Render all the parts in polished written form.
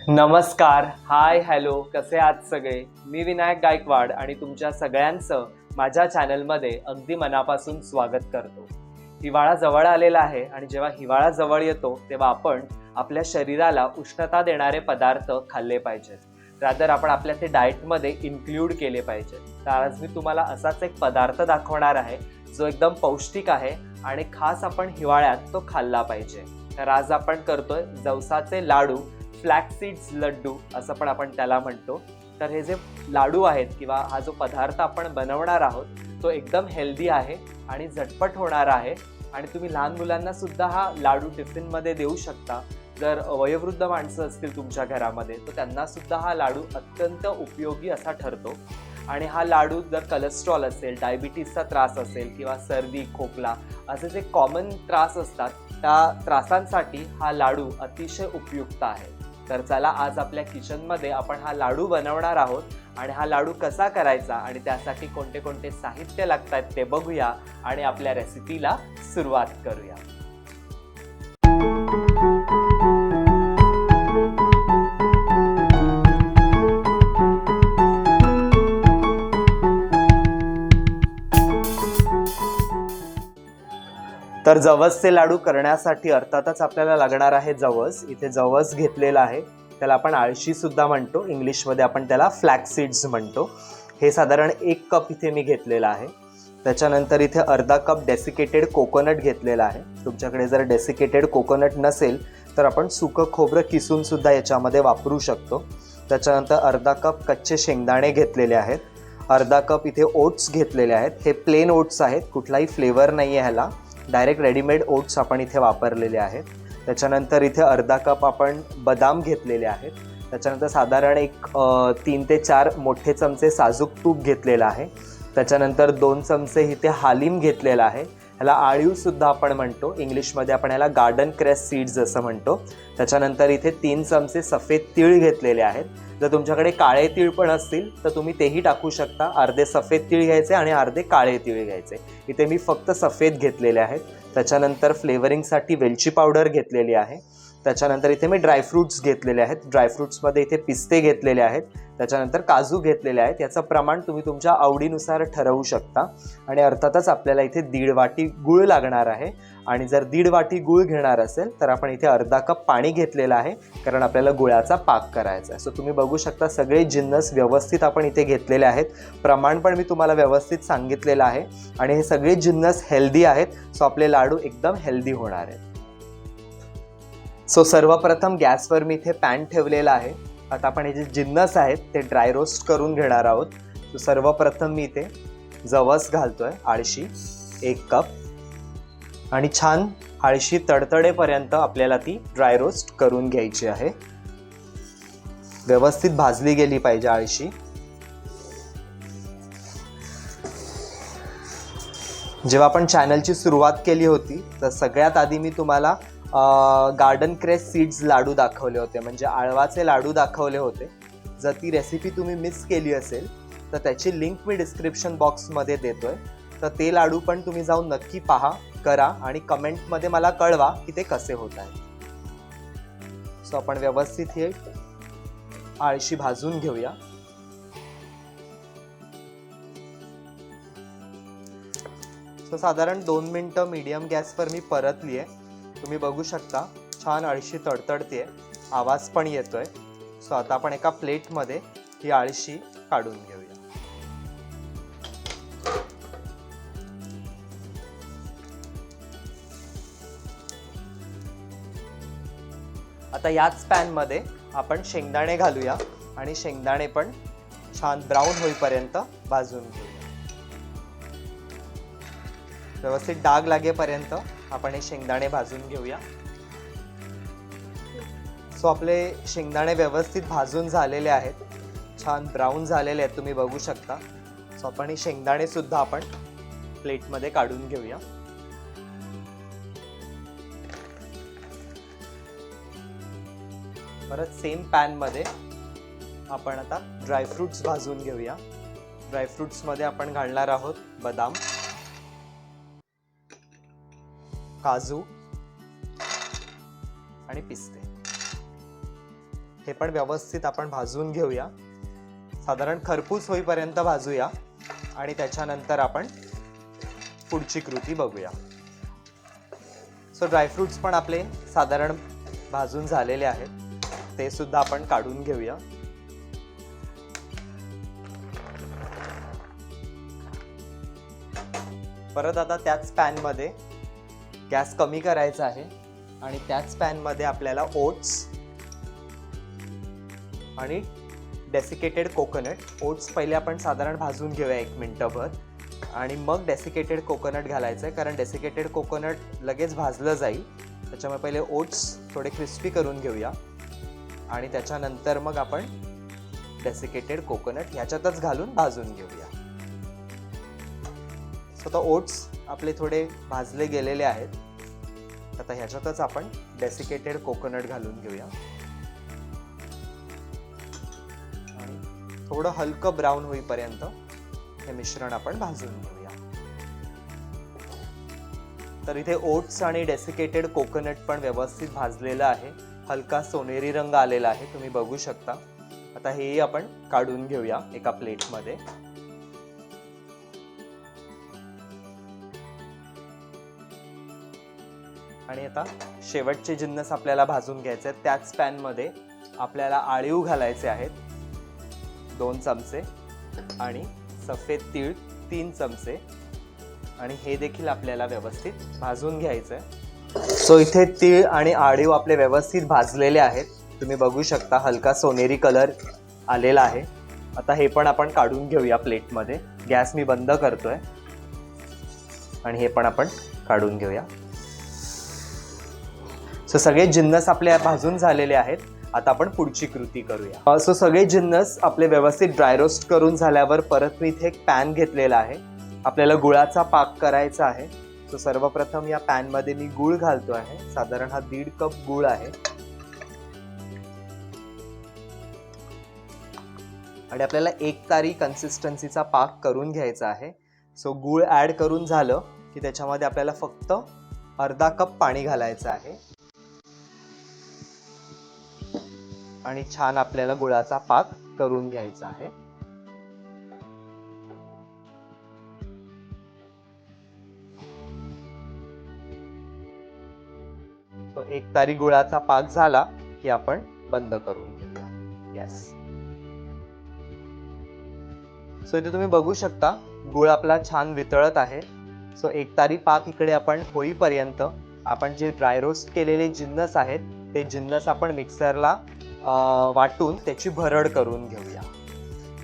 नमस्कार, हाय, हॅलो, कसे आहात सगळे? मी विनायक गायकवाड आणि तुमच्या सगळ्यांचं माझ्या चॅनलमध्ये अगदी मनापासून स्वागत करतो. हिवाळा जवळ आलेला आहे आणि जेव्हा हिवाळा जवळ येतो तेव्हा आपण आपल्या शरीराला उष्णता देणारे पदार्थ खाल्ले पाहिजेत. रादर आपण आपल्या ते डाएटमध्ये इन्क्लूड केले पाहिजेत. तर आज मी तुम्हाला असाच एक पदार्थ दाखवणार आहे जो एकदम पौष्टिक आहे आणि खास आपण हिवाळ्यात तो खाल्ला पाहिजे. तर आज आपण करतोय जवसाचे लाडू, फ्लॅक्स लड्डू असं पण आपण त्याला म्हणतो. तर हे जे लाडू आहेत किंवा हा जो पदार्थ आपण बनवणार आहोत तो एकदम हेल्दी आहे आणि झटपट होणार आहे आणि तुम्ही लहान मुलांना सुद्धा हा लाडू टिफिनमध्ये देऊ शकता. जर वयोवृद्ध माणसं असतील तुमच्या घरामध्ये तर त्यांना सुद्धा हा लाडू अत्यंत उपयोगी असा ठरतो. आणि हा लाडू जर कोलेस्ट्रॉल असेल, डायबिटीसचा त्रास असेल किंवा सर्दी, खोकला असे जे कॉमन त्रास असतात त्या त्रासांसाठी हा लाडू अतिशय उपयुक्त आहे. तर चला आज आपल्या किचनमध्ये आपण हा लाडू बनवणार आहोत आणि हा लाडू कसा करायचा आणि त्यासाठी कोणते कोणते साहित्य लागतात ते बघूया आणि आपल्या रेसिपीला सुरुवात करूया. तर जवसचे लाडू करण्यासाठी अर्थातच आपल्याला लागणार आहे जवस. इथे जवस घेतलेला आहे, त्याला आपण आळशी सुद्धा म्हणतो, इंग्लिशमध्ये आपण त्याला फ्लॅक्स सीड्स म्हणतो. हे साधारण 1 कप इथे मी घेतलेला आहे. त्याच्यानंतर इथे अर्धा कप डेसिकेटेड कोकोनट घेतलेला आहे. तुमच्याकडे जर डेसिकेटेड कोकोनट नसेल तर आपण सुकं खोबरं किसून सुद्धा याच्यामध्ये वापरू शकतो. त्याच्यानंतर अर्धा कप कच्चे शेंगदाणे घेतलेले आहेत. अर्धा कप इथे ओट्स घेतलेले आहेत. हे प्लेन ओट्स आहेत, कुठलाही फ्लेवर नाही आहे ह्याला, डायरेक्ट रेडीमेड ओट्स आपण इथे वापरलेले आहेत. त्याच्यानंतर इथे अर्धा कप आपण बदाम घेतलेले आहेत. त्याच्यानंतर साधारण 3 ते 4 मोठे चमचे साजूक तूप घेतलेलं आहे. त्याच्यानंतर 2 चमचे इथे हालिम घेतलेला आहे. ह्याला आळीवसुद्धा आपण म्हणतो, इंग्लिशमध्ये आपण ह्याला गार्डन क्रेस सीड्स असं म्हणतो. त्याच्यानंतर इथे 3 चमचे सफेद तीळ घेतलेले आहेत. जर तुमच्याकडे काळे तीळ पण असतील तर तुम्ही तेही टाकू शकता. अर्धे सफेद तीळ घ्यायचे आणि अर्धे काळे तीळ घ्यायचे. इथे मी फक्त सफेद घेतलेले आहेत. त्याच्यानंतर फ्लेवरिंगसाठी वेलची पावडर घेतलेली आहे. त्याच्यानंतर इथे मी ड्रायफ्रूट्स घेतलेले आहेत. ड्रायफ्रूट्समध्ये इथे पिस्ते घेतलेले आहेत. त्याच्यानंतर काजू घेतलेले आहेत. याचं प्रमाण तुम्ही तुमच्या आवडीनुसार ठरवू शकता. आणि अर्थातच आपल्याला इथे 1.5 वाटी गूळ लागणार आहे. आणि जर 1.5 वाटी गूळ घेणार असेल तर आपण इथे अर्धा कप पाणी घेतलेलं आहे, कारण आपल्याला गुळाचा पाक करायचा आहे. सो तुम्ही बघू शकता सगळे जिन्नस व्यवस्थित आपण इथे घेतलेले आहेत. प्रमाण पण मी तुम्हाला व्यवस्थित सांगितलेलं आहे आणि हे सगळे जिन्नस हेल्दी आहेत. सो आपले लाडू एकदम हेल्दी होणार आहेत. सो सर्वप्रथम गॅसवर मी इथे पॅन ठेवलेला आहे. आता आपण हे जे जिन्नस आहेत ते ड्राय रोस्ट करून घेणार आहोत. सो सर्वप्रथम मी इथे जवस घालतोय, आळशी 1 कप, आणि छान आळशी तडतडेपर्यंत आपल्याला ती ड्राय रोस्ट करून घ्यायची आहे. व्यवस्थित भाजली गेली पाहिजे आळशी. जेव्हा आपण चॅनलची सुरुवात केली होती तर सगळ्यात आधी मी तुम्हाला गार्डन क्रेस सीड्स लाडू दाखवले होते, म्हणजे आळवाचे लाडू दाखवले होते. जर ती रेसिपी तुम्ही मिस केली असेल तर त्याची लिंक मी डिस्क्रिप्शन बॉक्समध्ये देतोय. तर ते लाडू पण तुम्ही जाऊन नक्की पहा, करा आणि कमेंटमध्ये मला कळवा की ते कसे होत आहे. सो आपण व्यवस्थित हे आळशी भाजून घेऊया. सो साधारण 2 मिनिटं मीडियम गॅसवर मी परतली आहे. तुम्ही बघू शकता छान आळशी तडतडते, आवाज पण येतोय. सो आता आपण एका प्लेटमध्ये ही आळशी काढून घेऊया. आता याच पॅनमध्ये आपण शेंगदाणे घालूया आणि शेंगदाणे पण छान ब्राऊन होईपर्यंत भाजून घेऊया. व्यवस्थित डाग लागेपर्यंत आपण हे शेंगदाणे भाजून घेऊया. सो आपले शेंगदाणे व्यवस्थित भाजून झालेले आहेत, छान ब्राऊन झालेले आहेत, तुम्ही बघू शकता. सो आपण हे शेंगदाणे सुद्धा आपण प्लेटमध्ये काढून घेऊया. परत सेम पॅनमध्ये आपण आता ड्रायफ्रूट्स भाजून घेऊया. ड्रायफ्रूट्समध्ये आपण घालणार आहोत बदाम, काजू आणि पिस्ते. हे पण व्यवस्थित आपण भाजून घेऊया, साधारण खरपूस होईपर्यंत भाजूया आणि त्याच्यानंतर आपण पुढची कृती बघूया. सो ड्रायफ्रुट्स पण आपले साधारण भाजून झालेले आहेत, ते सुद्धा आपण काढून घेऊया. परत आता त्याच पॅनमध्ये गॅस कमी करायचा आहे आणि त्याच पॅनमध्ये आपल्याला ओट्स आणि डेसिकेटेड कोकोनट, ओट्स पहिले आपण साधारण भाजून घेऊया 1 मिनिटभर आणि मग डेसिकेटेड कोकोनट घालायचं आहे, कारण डेसिकेटेड कोकोनट लगेच भाजलं जाईल. त्याच्यामुळे पहिले ओट्स थोडे क्रिस्पी करून घेऊया आणि त्याच्यानंतर मग आपण डेसिकेटेड कोकोनट ह्याच्यातच घालून भाजून घेऊया. सो आता ओट्स आपले थोडे भाजले गेलेले आहेत. आता ह्याच्यातच आपण डेसिकेटेड कोकोनट घालून घेऊया आणि थोडं हलकं ब्राऊन होईपर्यंत हे मिश्रण आपण भाजून घेऊया. तर इथे ओट्स आणि डेसिकेटेड कोकोनट पण व्यवस्थित भाजलेलं आहे, हलका सोनेरी रंग आलेला आहे, तुम्ही बघू शकता. आता हेही आपण काढून घेऊया एका प्लेटमध्ये. आणि आता शेवटचे जिन्नस आपल्याला भाजून घ्यायचे आहेत. त्याच पॅनमध्ये आपल्याला आळीव घालायचे आहेत 2 चमचे आणि सफेद तीळ 3 चमचे आणि हे देखील आपल्याला व्यवस्थित भाजून घ्यायचं आहे. सो इथे तीळ आणि आळीव आपले व्यवस्थित भाजलेले आहेत, तुम्ही बघू शकता हलका सोनेरी कलर आलेला आहे. आता हे पण आपण काढून घेऊया प्लेटमध्ये. गॅस मी बंद करतोय आणि हे पण आपण काढून घेऊया. सो सगळे जिन्नस आपले भाजून झालेले आहेत. आता आपण पुढची कृती करूया. सो सगळे जिन्नस आपले व्यवस्थित ड्राय रोस्ट करून झाल्यावर परत मी इथे एक पॅन घेतलेला आहे. आपल्याला गुळाचा पाक करायचा आहे. सो सर्वप्रथम या पॅनमध्ये मी गूळ घालतो आहे, साधारण हा 1.5 कप गूळ आहे आणि आपल्याला 1 तारी कन्सिस्टन्सीचा पाक करून घ्यायचा आहे. सो गूळ ॲड करून झालं की त्याच्यामध्ये आपल्याला फक्त अर्धा कप पाणी घालायचं आहे आणि छान आपल्याला गुळाचा पाक करून घ्यायचा आहे. तो 1 तारी गुळाचा पाक झाला की आपण बंद करून घेऊया गॅस. सो इथे तुम्ही बघू शकता गुळ आपला छान वितळत आहे. सो 1 तारी पाक इकडे आपण होईपर्यंत आपण जे ड्राय रोस्ट केलेले जिन्नस आहेत ते जिन्नस आपण मिक्सरला वाटून त्याची भरड करून घेऊया.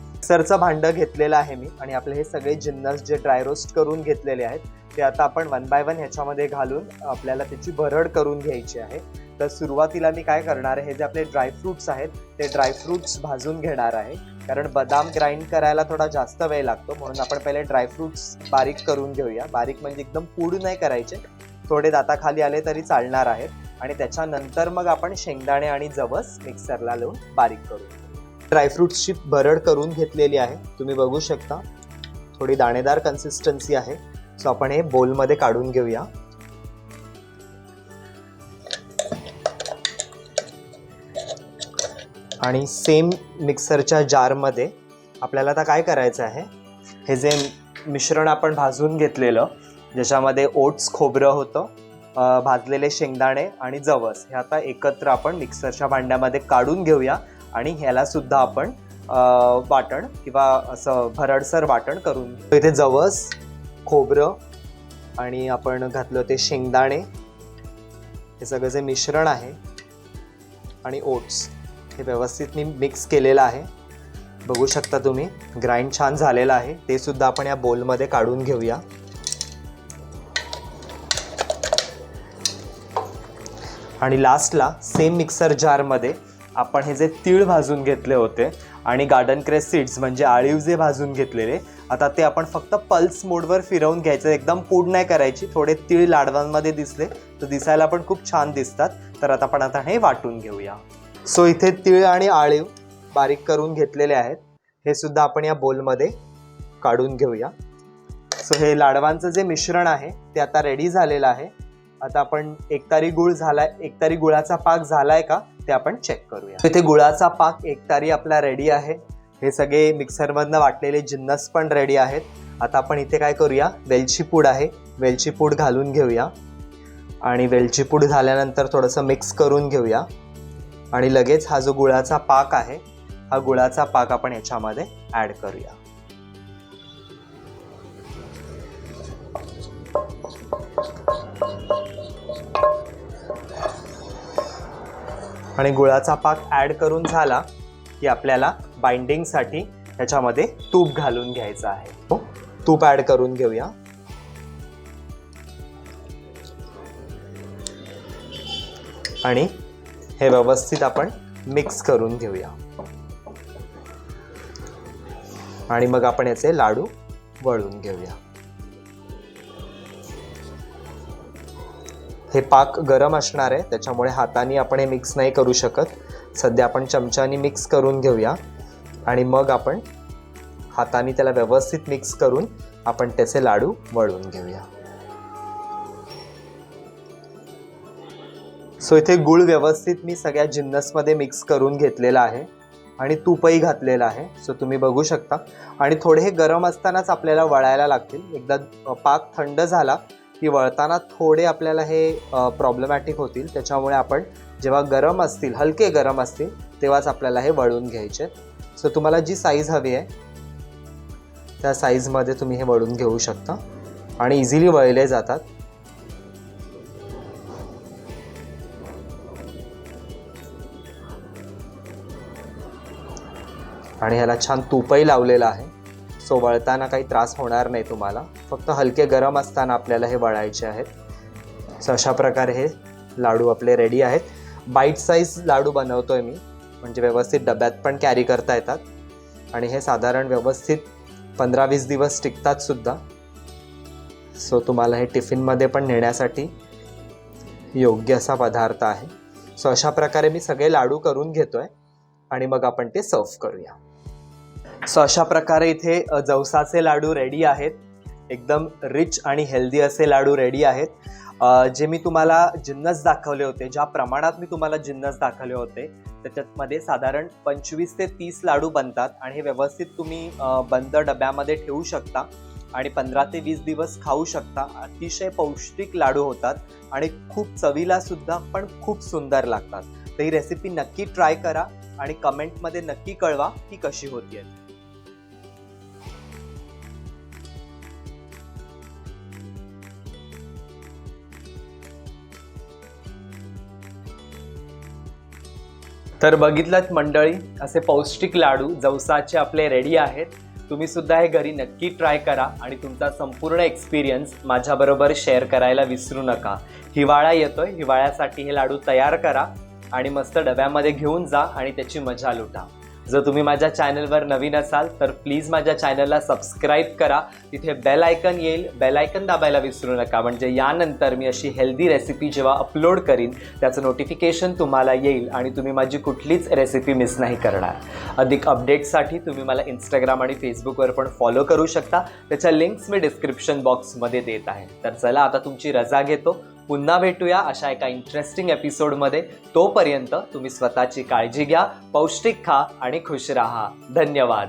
मिक्सरचं भांडं घेतलेलं आहे मी आणि आपले हे सगळे जिन्नस जे ड्राय रोस्ट करून घेतलेले आहेत ते आता आपण 1 बाय 1 ह्याच्यामध्ये घालून आपल्याला त्याची भरड करून घ्यायची आहे. तर सुरुवातीला मी काय करणार आहे, हे जे आपले ड्रायफ्रुट्स आहेत ते ड्रायफ्रुट्स भाजून घेणार आहे, कारण बदाम ग्राइंड करायला थोडा जास्त वेळ लागतो, म्हणून आपण पहिले ड्रायफ्रुट्स बारीक करून घेऊया. बारीक म्हणजे एकदम पूड नाही करायचे, थोडे दाताखाली आले तरी चालणार आहेत. आणि त्याच्यानंतर मग आपण शेंगदाणे आणि जवस मिक्सरला लावून बारीक करू. ड्रायफ्रुट्सची भरड करून घेतलेली आहे, तुम्ही बघू शकता थोडी दाणेदार कन्सिस्टन्सी आहे. सो आपण हे बोलमध्ये काढून घेऊया. आणि सेम मिक्सरच्या जारमध्ये आपल्याला आता काय करायचं आहे, हे जे मिश्रण आपण भाजून घेतलेलं ज्याच्यामध्ये ओट्स खोबरं होतं, भाजलेले शेंगदाणे आणि जवस, हे आता एकत्र आपण मिक्सरच्या भांड्यामध्ये काढून घेऊया आणि ह्याला सुद्धा आपण वाटण किंवा असं भरडसर वाटण करून घेऊ. इथे जवस, खोबरं आणि आपण घातलं ते शेंगदाणे, हे सगळं जे मिश्रण आहे आणि ओट्स हे व्यवस्थित मी मिक्स केलेलं आहे. बघू शकता तुम्ही ग्राइंड छान झालेलं आहे. ते सुद्धा आपण या बोलमध्ये काढून घेऊया. आणि लास्टला सेम मिक्सर जारमध्ये आपण हे जे तीळ भाजून घेतले होते आणि गार्डन क्रेस सीड्स म्हणजे आळीव जे भाजून घेतलेले, आता ते आपण फक्त पल्स मोडवर फिरवून घ्यायचं. एकदम पूड नाही करायची. थोडे तीळ लाडवांमध्ये दिसले तर दिसायला पण खूप छान दिसतात. तर आता हे वाटून घेऊया. सो इथे तीळ आणि आळीव बारीक करून घेतलेले आहेत, हे सुद्धा आपण या बोलमध्ये काढून घेऊया. सो हे लाडवांचं जे मिश्रण आहे ते आता रेडी झालेलं आहे आता आपण एकतारी गुळ झालाय, एकतारी गुळाचा पाक झालाय का ते आपण चेक करूया. इथे गुळाचा पाक एकतारी आपला रेडी आहे. हे सगळे मिक्सरमधनं वाटलेले जिन्नस पण रेडी आहेत. आता आपण इथे काय करूया, वेलची पूड आहे, वेलची पूड घालून घेऊया आणि वेलची पूड झाल्यानंतर थोडंसं मिक्स करून घेऊया आणि लगेच हा जो गुळाचा पाक आहे, हा गुळाचा पाक आपण याच्यामध्ये ॲड करूया. आणि गुळाचा पाक ॲड करून झाला की आपल्याला बाइंडिंगसाठी ह्याच्यामध्ये तूप घालून घ्यायचं आहे. तूप ॲड करून घेऊया आणि हे व्यवस्थित आपण मिक्स करून घेऊया आणि मग आपण याचे लाडू वळून घेऊया. हे पाक गरम असणार आहे, त्याच्यामुळे हाताने आपण हे मिक्स नाही करू शकत. सध्या आपण चमच्याने मिक्स करून घेऊया आणि मग आपण हाताने त्याला व्यवस्थित मिक्स करून आपण त्याचे लाडू वळून घेऊया. सो इथे गुळ व्यवस्थित मी सगळ्या जिन्नसमध्ये मिक्स करून घेतलेला आहे आणि तूपही घातलेलं आहे. सो तुम्ही बघू शकता. आणि थोडे हे गरम असतानाच आपल्याला वळायला लागतील. एकदा पाक थंड झाला की वळताना थोडे आपल्याला हे प्रॉब्लेमॅटिक होतील. त्याच्यामुळे आपण जेव्हा गरम असतील, हलके गरम असतील, तेव्हाच आपल्याला हे वळून घ्यायचे. सो तुम्हाला जी साईज हवी आहे त्या साईजमध्ये तुम्ही हे वळून घेऊ शकता आणि इझिली वळले जातात. आणि ह्याला छान तूपही लावलेलं आहे. सो वळताना काही त्रास होणार नाही तुम्हाला. फक्त हलके गरम असताना आपल्याला हे वळायचे आहेत. सो अशा प्रकारे हे लाडू आपले रेडी आहेत. बाईट साईज लाडू बनवतोय मी, म्हणजे व्यवस्थित डब्यात पण कॅरी करता येतात आणि हे साधारण व्यवस्थित 15-20 दिवस टिकतात सुद्धा. सो तुम्हाला हे टिफिनमध्ये पण नेण्यासाठी योग्य असा पदार्थ आहे. सो अशा प्रकारे मी सगळे लाडू करून घेतोय आणि मग आपण ते सर्व करूया. सो अशा प्रकारे इथे जवसाचे लाडू रेडी आहेत. एकदम रिच आणि हेल्दी असे लाडू रेडी आहेत. जे मी तुम्हाला जिन्नस दाखवले होते, ज्या प्रमाणात मी तुम्हाला जिन्नस दाखवले होते, त्याच्यामध्ये साधारण 25 ते 30 लाडू बनतात आणि हे व्यवस्थित तुम्ही बंद डब्यामध्ये ठेवू शकता आणि 15 ते 20 दिवस खाऊ शकता. अतिशय पौष्टिक लाडू होतात आणि खूप चवीला सुद्धा पण खूप सुंदर लागतात. तर ही रेसिपी नक्की ट्राय करा आणि कमेंटमध्ये नक्की कळवा की कशी होतीये. तर बघितलंत मंडळी, असे पौष्टिक लाडू जवसाचे आपले रेडी आहेत. तुम्ही सुद्धा हे घरी नक्की ट्राय करा आणि तुमचा संपूर्ण एक्सपिरियन्स माझ्याबरोबर शेअर करायला विसरू नका. हिवाळा येतोय, हिवाळ्यासाठी हे लाडू तयार करा आणि मस्त डब्यामध्ये घेऊन जा आणि त्याची मजा लुटा. जर तुम्ही माझ्या चॅनलवर नवीन असाल तर प्लीज माझ्या चॅनलला सबस्क्राईब करा. तिथे बेल आयकन येईल, बेल आयकन दाबायला विसरू नका, म्हणजे यानंतर मी अशी हेल्दी रेसिपी जेव्हा अपलोड करीन त्याचं नोटिफिकेशन तुम्हाला येईल आणि तुम्ही माझी कुठलीच रेसिपी मिस नाही करणार. अधिक अपडेट्ससाठी तुम्ही मला इंस्टाग्राम आणि फेसबुकवर पण फॉलो करू शकता. त्याच्या लिंक्स मी डिस्क्रिप्शन बॉक्समध्ये देत आहे. तर चला आता तुमची रजा घेतो. पुन्हा भेटूया अशा एका इंटरेस्टिंग एपिसोडमध्ये. तोपर्यंत तुम्ही स्वतःची काळजी घ्या, पौष्टिक खा आणि खुश राहा. धन्यवाद.